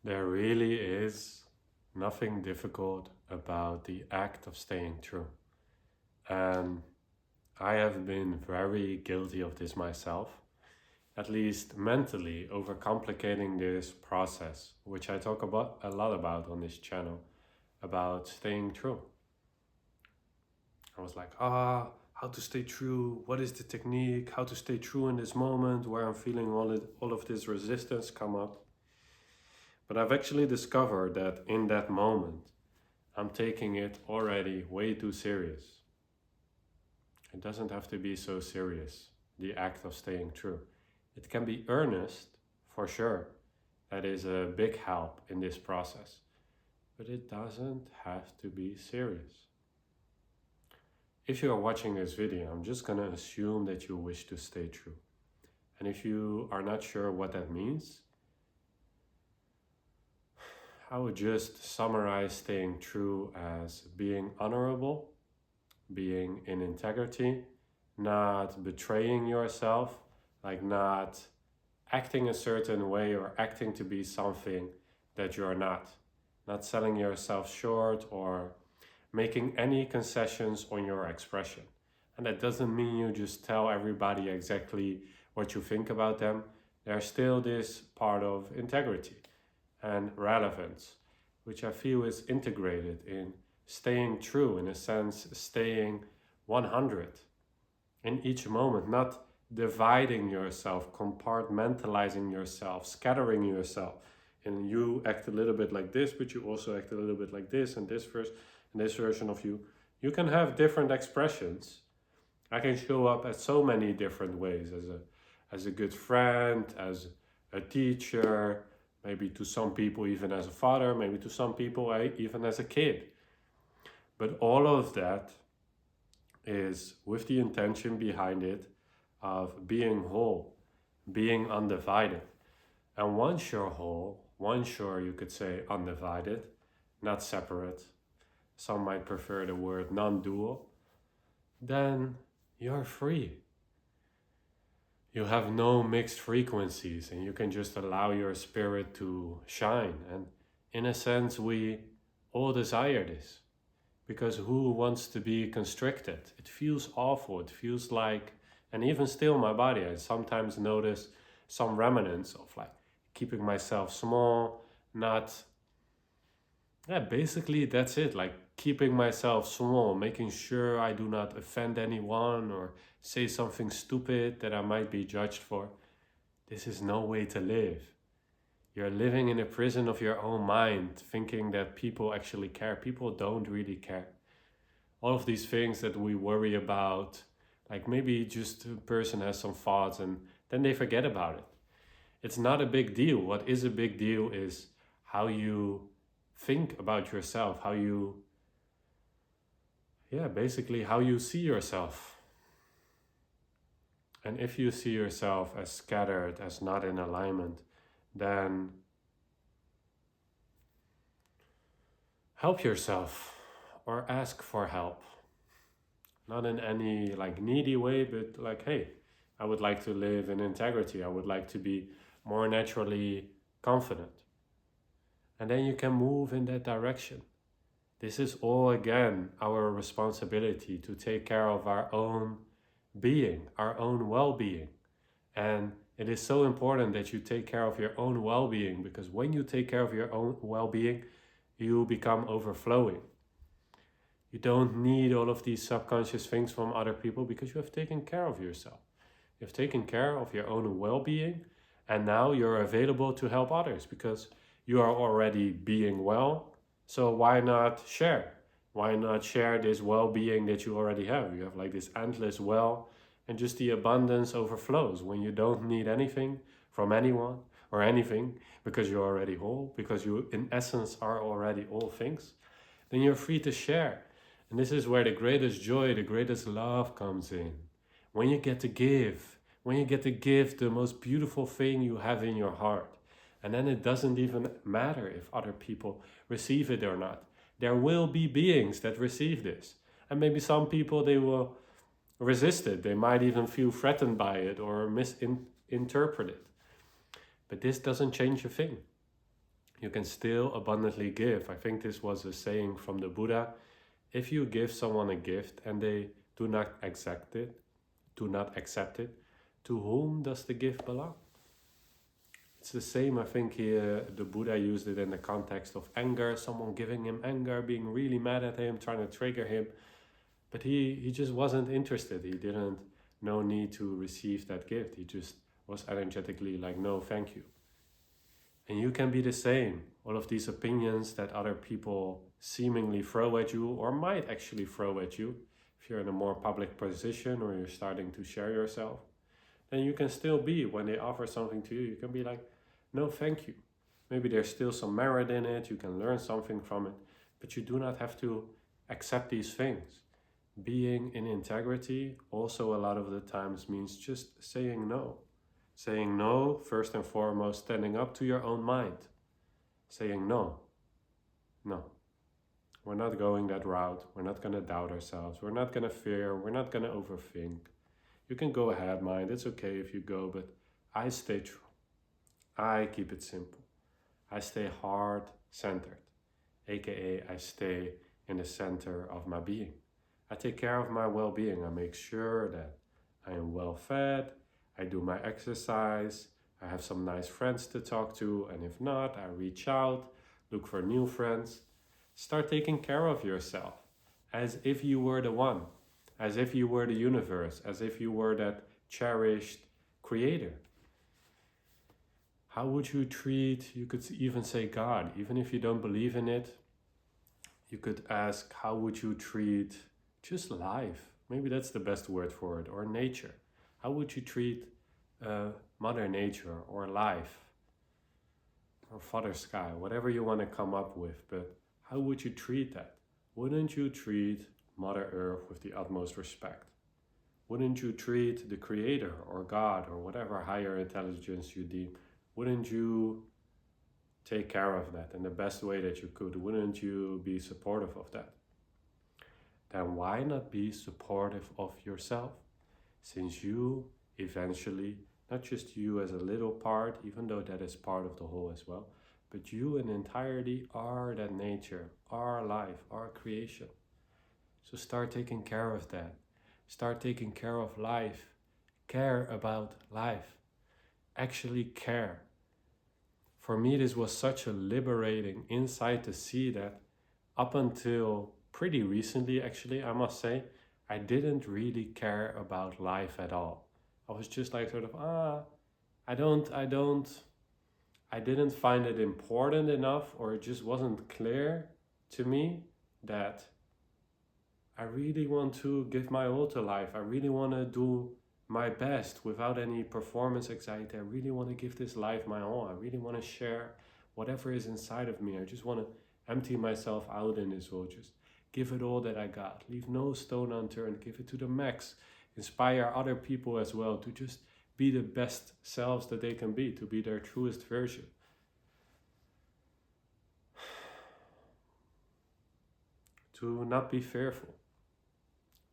There really is nothing difficult about the act of staying true. And I have been very guilty of this myself, at least mentally overcomplicating this process, which I talk about a lot about on this channel, about staying true. I was like, how to stay true? What is the technique? How to stay true in this moment where I'm feeling all of this resistance come up? But I've actually discovered that in that moment, I'm taking it already way too serious. It doesn't have to be so serious, the act of staying true. It can be earnest, for sure. That is a big help in this process. But it doesn't have to be serious. If you are watching this video, I'm just going to assume that you wish to stay true. And if you are not sure what that means, I would just summarize staying true as being honorable, being in integrity, not betraying yourself, like not acting a certain way or acting to be something that you're not selling yourself short or making any concessions on your expression. And that doesn't mean you just tell everybody exactly what you think about them. There's still this part of integrity and relevance, which I feel is integrated in staying true, in a sense, staying 100 in each moment, not dividing yourself, compartmentalizing yourself, scattering yourself. And you act a little bit like this, but you also act a little bit like this, and this version of you. You can have different expressions. I can show up as so many different ways, as a good friend, as a teacher, maybe to some people even as a father, maybe to some people even as a kid. But all of that is with the intention behind it of being whole, being undivided. And once you're whole, once you're, you could say, undivided, not separate, some might prefer the word non-dual, then you're free. You have no mixed frequencies and you can just allow your spirit to shine. And in a sense, we all desire this. Because who wants to be constricted? It feels awful. It feels like, and even still my body, I sometimes notice some remnants of like keeping myself small, basically that's it. Like keeping myself small, making sure I do not offend anyone or say something stupid that I might be judged for. This is no way to live. You're living in a prison of your own mind, thinking that people actually care. People don't really care. All of these things that we worry about, like maybe just a person has some thoughts and then they forget about it. It's not a big deal. What is a big deal is how you think about yourself, basically how you see yourself. And if you see yourself as scattered, as not in alignment, then help yourself or ask for help. Not in any like needy way, but like, hey, I would like to live in integrity. I would like to be more naturally confident. And then you can move in that direction. This is all, again, our responsibility to take care of our own being, our own well-being. And it is so important that you take care of your own well-being, because when you take care of your own well-being, you become overflowing. You don't need all of these subconscious things from other people because you have taken care of yourself. You have taken care of your own well-being, and now you're available to help others because you are already being well. So why not share? Why not share this well-being that you already have? You have like this endless well, and just the abundance overflows when you don't need anything from anyone or anything because you're already whole, because you in essence are already all things. Then you're free to share. And this is where the greatest joy, the greatest love comes in. When you get to give, the most beautiful thing you have in your heart. And then it doesn't even matter if other people receive it or not. There will be beings that receive this. And maybe some people, they will resist it. They might even feel threatened by it or misinterpret it. But this doesn't change a thing. you can still abundantly give. I think this was a saying from the Buddha. If you give someone a gift and they do not accept it, to whom does the gift belong? It's the same, I think the Buddha used it in the context of anger, someone giving him anger, being really mad at him, trying to trigger him. But he just wasn't interested. He didn't, no need to receive that gift. He just was energetically like, no, thank you. And you can be the same. All of these opinions that other people seemingly throw at you or might actually throw at you, if you're in a more public position or you're starting to share yourself, then you can still be, when they offer something to you, you can be like, no, thank you. Maybe there's still some merit in it, you can learn something from it, but you do not have to accept these things. Being in integrity also a lot of the times means just saying no. Saying no, first and foremost, standing up to your own mind. Saying no. No. We're not going that route. We're not going to doubt ourselves. We're not going to fear. We're not going to overthink. You can go ahead, mind. It's okay if you go, but I stay true. I keep it simple. I stay heart-centered, aka I stay in the center of my being. I take care of my well-being. I make sure that I am well-fed. I do my exercise. I have some nice friends to talk to, and if not, I reach out, look for new friends. Start taking care of yourself as if you were the one, as if you were the universe, as if you were that cherished creator. How would you treat, you could even say God, even if you don't believe in it, you could ask, how would you treat just life? Maybe that's the best word for it, or nature. How would you treat Mother Nature or life or Father Sky, whatever you want to come up with, but how would you treat that? Wouldn't you treat Mother Earth with the utmost respect? Wouldn't you treat the Creator or God or whatever higher intelligence you deem, wouldn't you take care of that in the best way that you could? Wouldn't you be supportive of that? Then why not be supportive of yourself? Since you eventually, not just you as a little part, even though that is part of the whole as well, but you in entirety are that nature, our life, our creation. So start taking care of that. Start taking care of life. Care about life. Actually care. For me, this was such a liberating insight to see that up until pretty recently, actually, I must say, I didn't really care about life at all. I was just like sort of, I didn't find it important enough, or it just wasn't clear to me that I really want to give my all to life. I really want to do my best without any performance anxiety. I really want to give this life my all. I really want to share whatever is inside of me. I just want to empty myself out in this world. Just give it all that I got. Leave no stone unturned. Give it to the max. Inspire other people as well to just be the best selves that they can be, to be their truest version. To not be fearful.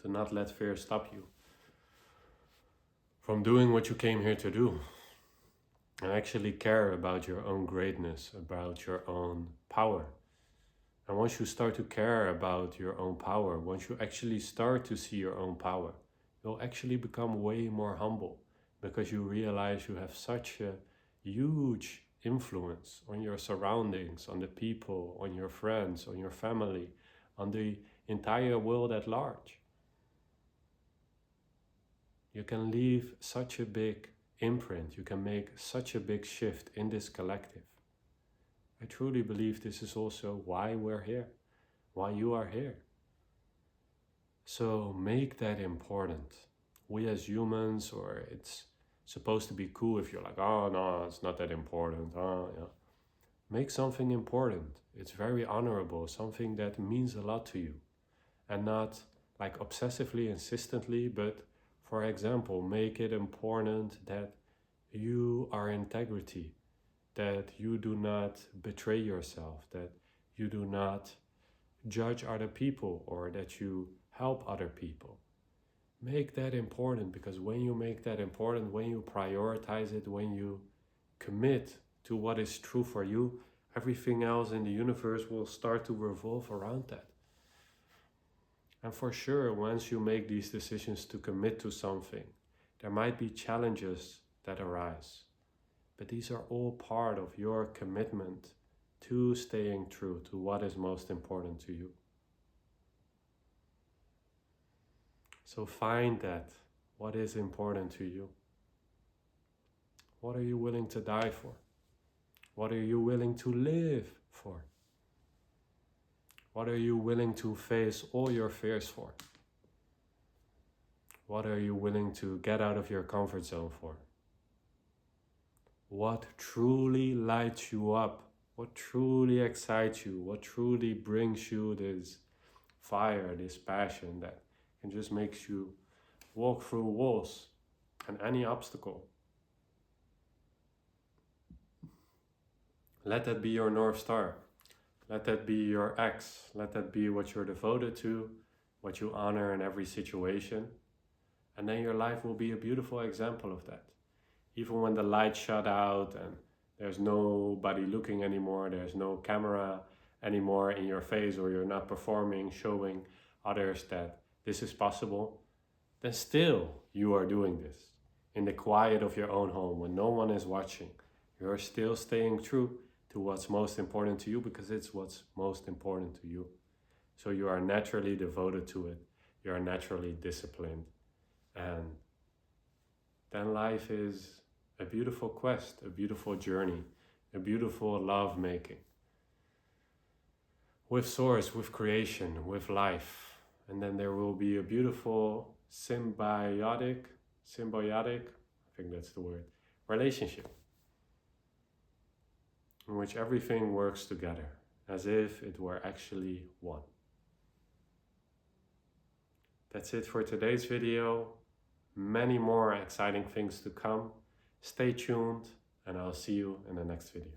To not let fear stop you from doing what you came here to do. And actually care about your own greatness, about your own power. And once you start to care about your own power, once you actually start to see your own power, you'll actually become way more humble, because you realize you have such a huge influence on your surroundings, on the people, on your friends, on your family, on the entire world at large. You can leave such a big imprint, you can make such a big shift in this collective. I truly believe this is also why we're here, why you are here. So make that important. We as humans, or it's supposed to be cool if you're like, oh no, it's not that important. Oh yeah. Make something important. It's very honorable, something that means a lot to you. And not like obsessively, insistently, but for example, make it important that you are integrity, that you do not betray yourself, that you do not judge other people, or that you help other people. Make that important, because when you make that important, when you prioritize it, when you commit to what is true for you, Everything else in the universe will start to revolve around that. And for sure, once you make these decisions to commit to something, there might be challenges that arise. But these are all part of your commitment to staying true to what is most important to you. So find that. What is important to you? What are you willing to die for? What are you willing to live for? What are you willing to face all your fears for? What are you willing to get out of your comfort zone for? What truly lights you up? What truly excites you? What truly brings you this fire, this passion that can just make you walk through walls and any obstacle? Let that be your North Star. Let that be your X. Let that be what you're devoted to, what you honor in every situation. And then your life will be a beautiful example of that. Even when the lights shut out and there's nobody looking anymore, there's no camera anymore in your face, or you're not performing, showing others that this is possible, then still you are doing this. In the quiet of your own home, when no one is watching, you're still staying true to what's most important to you, because it's what's most important to you. So you are naturally devoted to it. You are naturally disciplined. And then life is a beautiful quest, a beautiful journey, a beautiful love making. With source, with creation, with life. And then there will be a beautiful symbiotic, I think that's the word, relationship, in which everything works together, as if it were actually one. That's it for today's video. Many more exciting things to come. Stay tuned, and I'll see you in the next video.